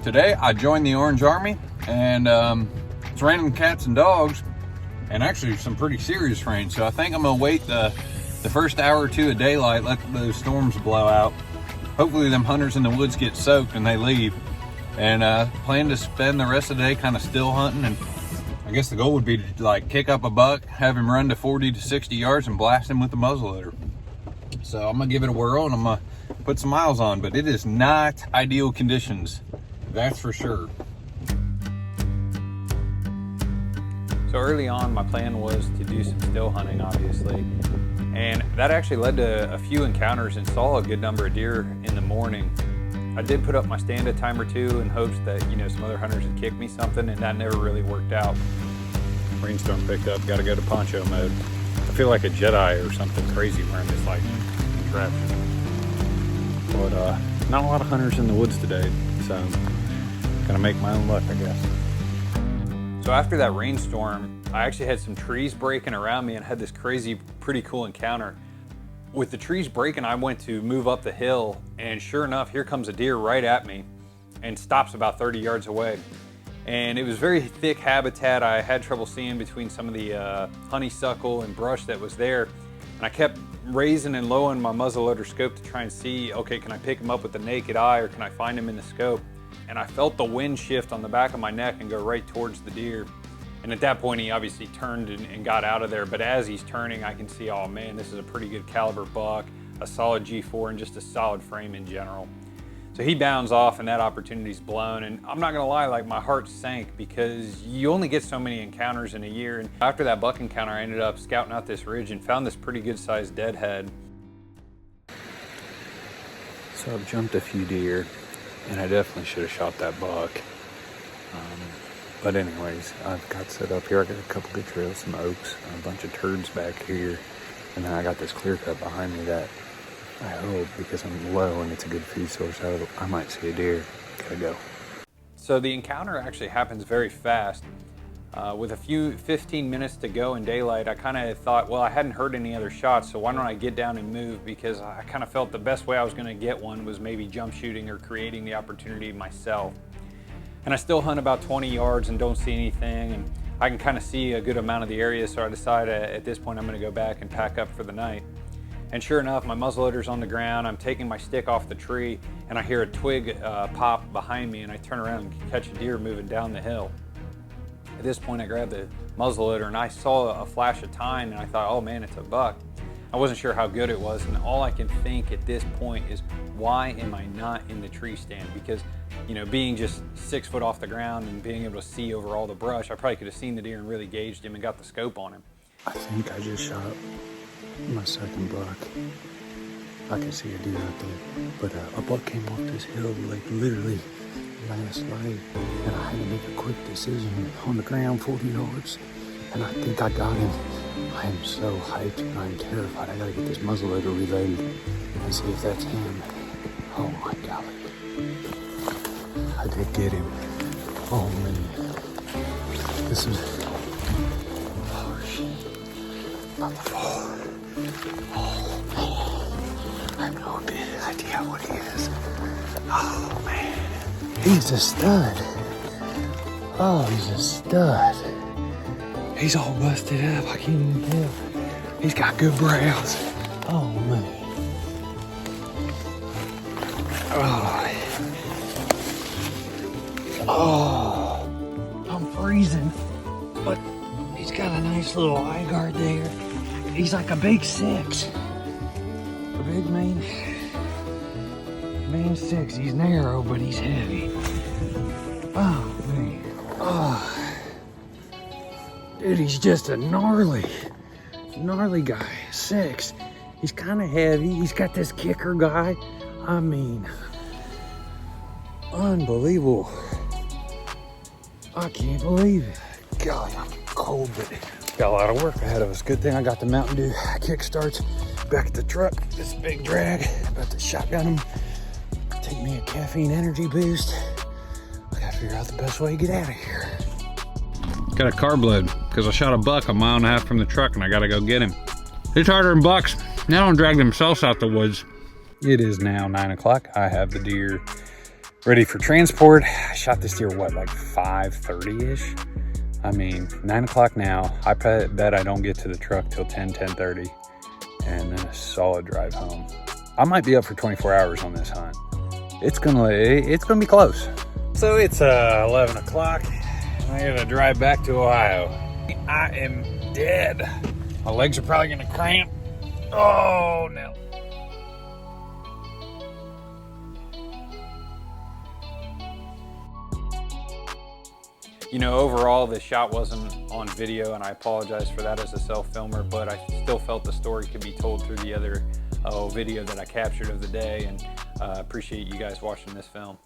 Today I joined the Orange Army, and it's raining cats and dogs, and actually some pretty serious rain. So I think I'm gonna wait the first hour or two of daylight, let those storms blow out. Hopefully them hunters in the woods get soaked and they leave, and plan to spend the rest of the day kind of still hunting. And I guess the goal would be to like kick up a buck, have him run to 40 to 60 yards and blast him with the muzzleloader. So I'm gonna give it a whirl and I'm gonna put some miles on, but it is not ideal conditions, that's for sure. So early on, my plan was to do some still hunting, obviously, and that actually led to a few encounters and saw a good number of deer in the morning. I did put up my stand-up time or two in hopes that, some other hunters would kick me something, and that never really worked out. Rainstorm picked up, gotta go to poncho mode. I feel like a Jedi or something crazy wearing this like contraption. But not a lot of hunters in the woods today, so gonna make my own luck, I guess. So after that rainstorm, I actually had some trees breaking around me and had this crazy, pretty cool encounter. With the trees breaking, I went to move up the hill, and sure enough, here comes a deer right at me and stops about 30 yards away. And it was very thick habitat. I had trouble seeing between some of the honeysuckle and brush that was there. And I kept raising and lowering my muzzleloader scope to try and see, okay, can I pick him up with the naked eye or can I find him in the scope? And I felt the wind shift on the back of my neck and go right towards the deer. And at that point, he obviously turned and got out of there. But as he's turning, I can see, oh man, this is a pretty good caliber buck, a solid G4, and just a solid frame in general. So he bounds off and that opportunity's blown. And I'm not gonna lie, like my heart sank because you only get so many encounters in a year. And after that buck encounter, I ended up scouting out this ridge and found this pretty good sized deadhead. So I've jumped a few deer, and I definitely should have shot that buck. But anyways, I've got set up here. I got a couple good trails, some oaks, a bunch of turds back here, and then I got this clear cut behind me that I hope, because I'm low and it's a good food source, I might see a deer. Gotta go. So the encounter actually happens very fast. With a few 15 minutes to go in daylight, I kind of thought, well, I hadn't heard any other shots, so why don't I get down and move? Because I kind of felt the best way I was going to get one was maybe jump shooting or creating the opportunity myself. And I still hunt about 20 yards and don't see anything, and I can kind of see a good amount of the area, so I decide at this point I'm going to go back and pack up for the night. And sure enough, my muzzleloader's on the ground, I'm taking my stick off the tree, and I hear a twig pop behind me, and I turn around and catch a deer moving down the hill. At this point, I grabbed the muzzleloader and I saw a flash of tine, and I thought, oh man, it's a buck. I wasn't sure how good it was, and all I can think at this point is, why am I not in the tree stand? Because, being just 6 foot off the ground and being able to see over all the brush, I probably could have seen the deer and really gauged him and got the scope on him. I think I just shot my second buck. I can see a deer out there, but a buck came off this hill like literally last night, and I had to make a quick decision on the ground 40 yards, and I think I got him. I am so hyped and I'm terrified. I gotta get this muzzleloader reloaded and see if that's him. Oh my golly. I did get him. Oh man. This is... oh shit. About to fall. Oh man. I have no idea what he is. Oh man. He's a stud. Oh, he's a stud. He's all busted up, I can't even tell. He's got good brows. Oh man. Oh, I'm freezing. But he's got a nice little eye guard there. He's like a big 6. A big man 6. He's narrow, but he's heavy. Oh man. Oh. Dude, he's just a gnarly guy. 6. He's kind of heavy. He's got this kicker guy. I mean, unbelievable. I can't believe it. Golly, I'm cold, but got a lot of work ahead of us. Good thing I got the Mountain Dew kickstarts back at the truck. This big drag. About to shotgun him. Take me a caffeine energy boost. I gotta figure out the best way to get out of here. Got a carb load because I shot a buck 1.5 miles from the truck and I gotta go get him. It's harder than bucks. They don't drag themselves out the woods. It is now 9 o'clock. I have the deer ready for transport. I shot this deer, what, like 5:30-ish? I mean, 9 o'clock now. I bet I don't get to the truck till 10:30, and then a solid drive home. I might be up for 24 hours on this hunt. It's gonna be close. So it's 11 o'clock, and I gotta drive back to Ohio. I am dead. My legs are probably gonna cramp. Oh no. You know, overall, the shot wasn't on video, and I apologize for that as a self-filmer, but I still felt the story could be told through the other video that I captured of the day, and appreciate you guys watching this film.